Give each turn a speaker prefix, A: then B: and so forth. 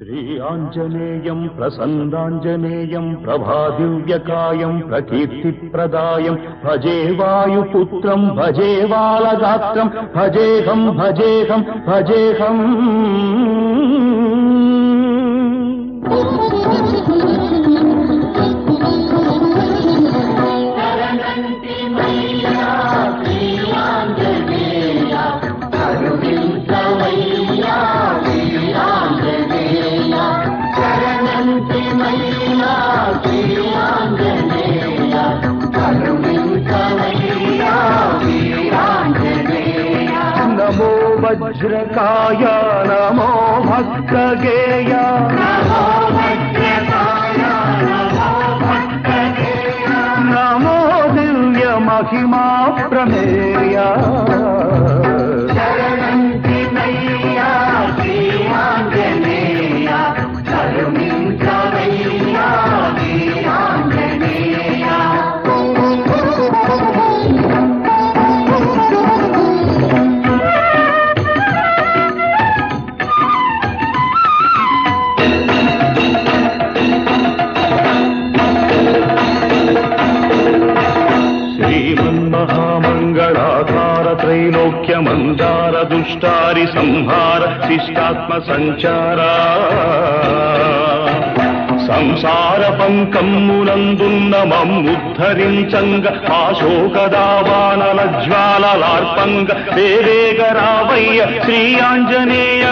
A: శ్రీయాంజనేయం ప్రసన్నాంజనేయం ప్రభాదివ్యకాయం ప్రకీర్తిప్రదాయం భజే వాయుపుత్రం భజే బాలగాత్రం భజేహం భజేహం భజేహం. నమో వజ్రకాయ నమో భక్తగేయ నమో దివ్య మహిమా ప్రమేయ. శ్రీమన్మహామంగళాధార త్రైలోక్యమందార దుష్టారి సంహార శిష్టాత్మ సంచార సంసార పంకమ్మునందున్న మమ్ముద్ధరించంగ ఆశోకదావానల జ్వాలలార్పంగ వేవేగరావయ్య శ్రీ ఆంజనేయ.